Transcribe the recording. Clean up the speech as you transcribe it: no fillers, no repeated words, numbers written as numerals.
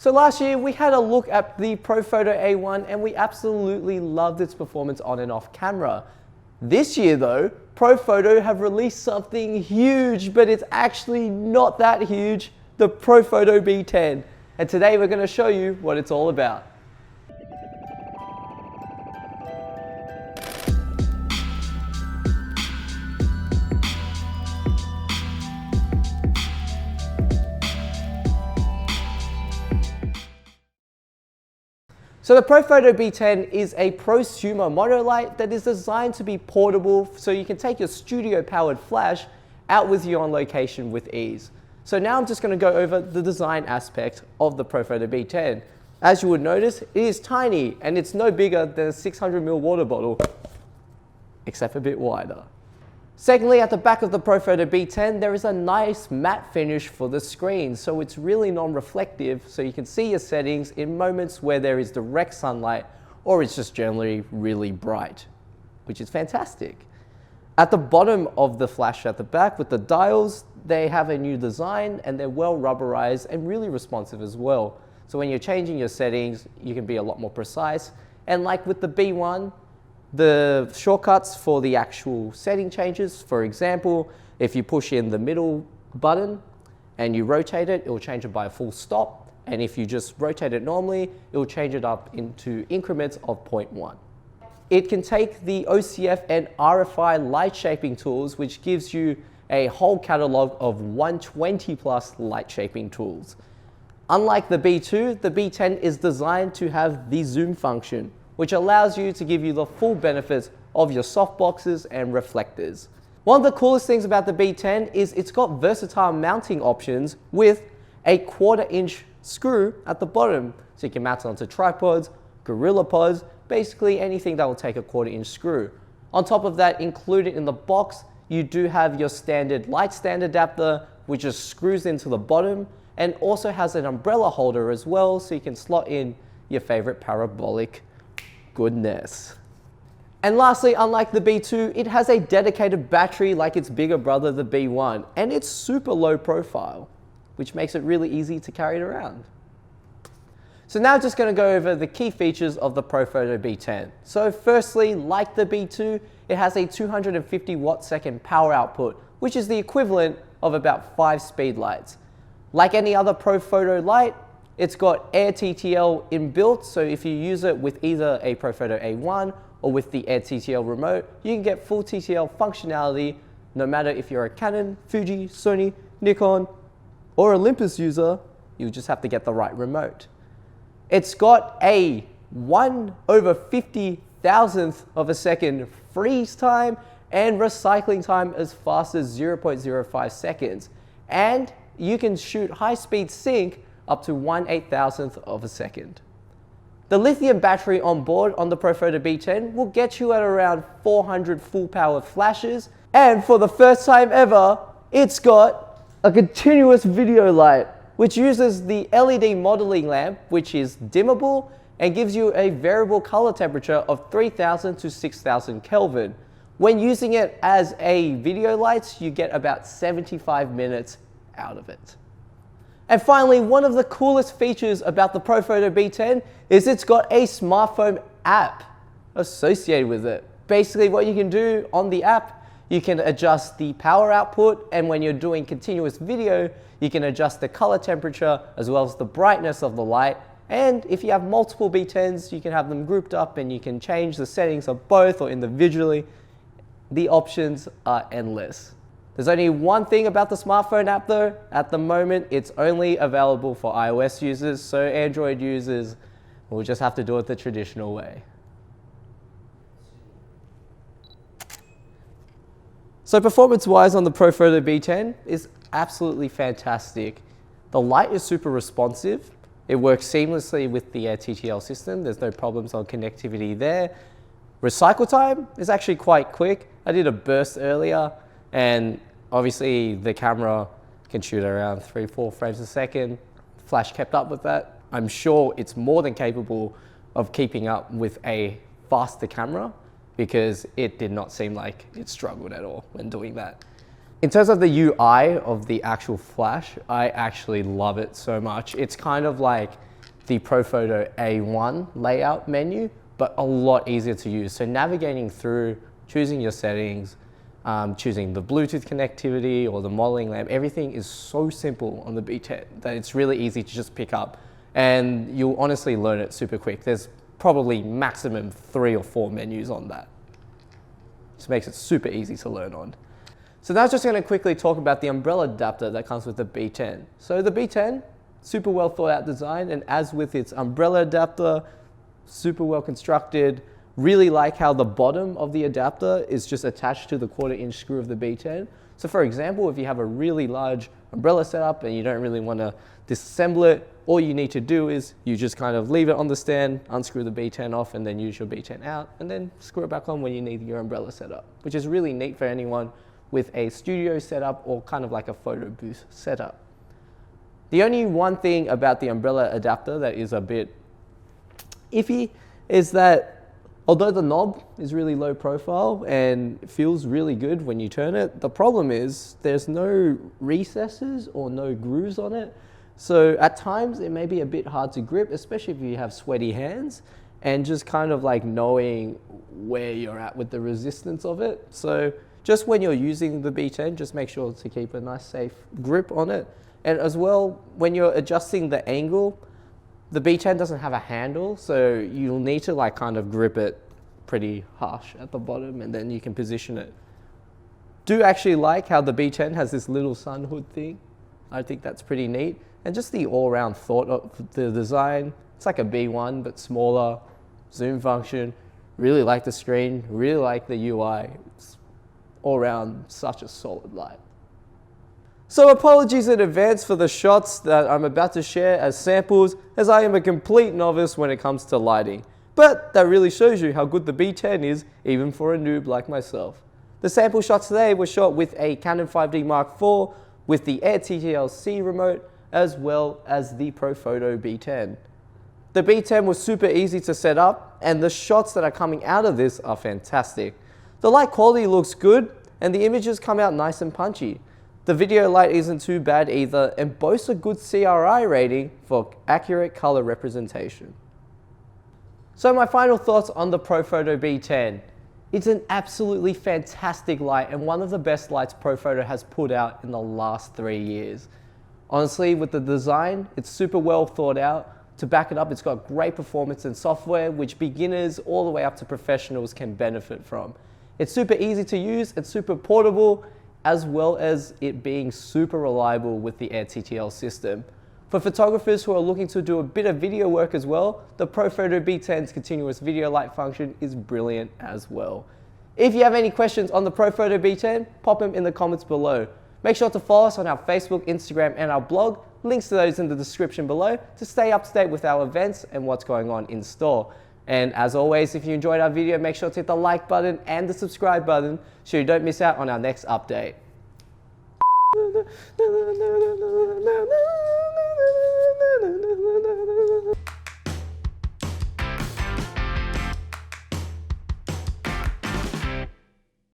So last year we had a look at the Profoto A1 and we absolutely loved its performance on and off camera. This year though, Profoto have released something huge, but it's actually not that huge, the Profoto B10. And today we're going to show you what it's all about. So the Profoto B10 is a prosumer monolight that is designed to be portable so you can take your studio powered flash out with you on location with ease. So now I'm just going to go over the design aspect of the Profoto B10. As you would notice, it is tiny and it's no bigger than a 600ml water bottle, except a bit wider. Secondly, at the back of the Profoto B10, there is a nice matte finish for the screen, so it's really non-reflective, so you can see your settings in moments where there is direct sunlight or it's just generally really bright, which is fantastic. At the bottom of the flash at the back with the dials, they have a new design and they're well rubberized and really responsive as well. So when you're changing your settings, you can be a lot more precise. And like with the B1, the shortcuts for the actual setting changes, for example, if you push in the middle button and you rotate it, it will change it by a full stop. And if you just rotate it normally, it will change it up into increments of 0.1. It can take the OCF and RFI light shaping tools, which gives you a whole catalog of 120 plus light shaping tools. Unlike the B2, the B10 is designed to have the zoom function, which allows you to give you the full benefits of your softboxes and reflectors. One of the coolest things about the B10 is it's got versatile mounting options with a 1/4 inch screw at the bottom. So you can mount it onto tripods, gorilla pods, basically anything that will take a 1/4 inch screw. On top of that, included in the box, you do have your standard light stand adapter, which just screws into the bottom and also has an umbrella holder as well, so you can slot in your favorite parabolic goodness. And lastly, unlike the B2, it has a dedicated battery like its bigger brother, the B1, and it's super low profile, which makes it really easy to carry it around. So now I'm just going to go over the key features of the Profoto B10. So firstly, like the B2, it has a 250 watt-second power output, which is the equivalent of about 5 speed lights. Like any other Profoto light, it's got Air TTL inbuilt, so if you use it with either a Profoto A1 or with the Air TTL remote, you can get full TTL functionality no matter if you're a Canon, Fuji, Sony, Nikon, or Olympus user, you just have to get the right remote. It's got a 1/50,000th of a second freeze time and recycling time as fast as 0.05 seconds. And you can shoot high-speed sync up to 1/8000th of a second. The lithium battery on board on the Profoto B10 will get you at around 400 full power flashes, and for the first time ever, it's got a continuous video light, which uses the LED modeling lamp, which is dimmable and gives you a variable color temperature of 3000 to 6000 Kelvin. When using it as a video light, you get about 75 minutes out of it. And finally, one of the coolest features about the Profoto B10 is it's got a smartphone app associated with it. Basically, what you can do on the app, you can adjust the power output, and when you're doing continuous video, you can adjust the color temperature as well as the brightness of the light. And if you have multiple B10s, you can have them grouped up and you can change the settings of both or individually. The options are endless. There's only one thing about the smartphone app though. At the moment, it's only available for iOS users, so Android users will just have to do it the traditional way. So performance-wise on the Profoto B10 is absolutely fantastic. The light is super responsive. It works seamlessly with the Air TTL system. There's no problems on connectivity there. Recycle time is actually quite quick. I did a burst earlier, and obviously the camera can shoot around 3-4 frames a second. Flash kept up with that. I'm sure it's more than capable of keeping up with a faster camera, because it did not seem like it struggled at all when doing that. In terms of the UI of the actual flash, I actually love it so much. It's kind of like the ProPhoto A1 layout menu, but a lot easier to use. So navigating through, choosing your settings, choosing the Bluetooth connectivity or the modeling lamp, everything is so simple on the B10 that it's really easy to just pick up. And you'll honestly learn it super quick. There's probably maximum 3 or 4 menus on that. Just makes it super easy to learn on. So now I'm just going to quickly talk about the umbrella adapter that comes with the B10. So the B10, super well thought out design, and as with its umbrella adapter, super well constructed. Really like how the bottom of the adapter is just attached to the 1/4" screw of the B10. So for example, if you have a really large umbrella setup and you don't really want to disassemble it, all you need to do is you just kind of leave it on the stand, unscrew the B10 off, and then use your B10 out, and then screw it back on when you need your umbrella setup, which is really neat for anyone with a studio setup or kind of like a photo booth setup. The only one thing about the umbrella adapter that is a bit iffy is that although the knob is really low profile and feels really good when you turn it, the problem is there's no recesses or no grooves on it. So at times it may be a bit hard to grip, especially if you have sweaty hands, and just kind of like knowing where you're at with the resistance of it. So just when you're using the B10, just make sure to keep a nice safe grip on it. And as well, when you're adjusting the angle, the B10 doesn't have a handle, so you'll need to like kind of grip it pretty harsh at the bottom, and then you can position it. Do actually like how the B10 has this little sun hood thing. I think that's pretty neat. And just the all-round thought of the design. It's like a B1, but smaller, zoom function. Really like the screen, really like the UI. It's all around such a solid light. So apologies in advance for the shots that I'm about to share as samples, as I am a complete novice when it comes to lighting. But that really shows you how good the B10 is, even for a noob like myself. The sample shots today were shot with a Canon 5D Mark IV with the AirTTL-C remote, as well as the ProPhoto B10. The B10 was super easy to set up, and the shots that are coming out of this are fantastic. The light quality looks good, and the images come out nice and punchy. The video light isn't too bad either, and boasts a good CRI rating for accurate color representation. So my final thoughts on the ProPhoto B10. It's an absolutely fantastic light and one of the best lights ProPhoto has put out in the last 3 years. Honestly, with the design, it's super well thought out. To back it up, it's got great performance and software, which beginners all the way up to professionals can benefit from. It's super easy to use, it's super portable, as well as it being super reliable with the AirTTL system. For photographers who are looking to do a bit of video work as well, the ProPhoto B10's continuous video light function is brilliant as well. If you have any questions on the ProPhoto B10, pop them in the comments below. Make sure to follow us on our Facebook, Instagram, and our blog. Links to those in the description below to stay up to date with our events and what's going on in store. And as always, if you enjoyed our video, make sure to hit the like button and the subscribe button so you don't miss out on our next update.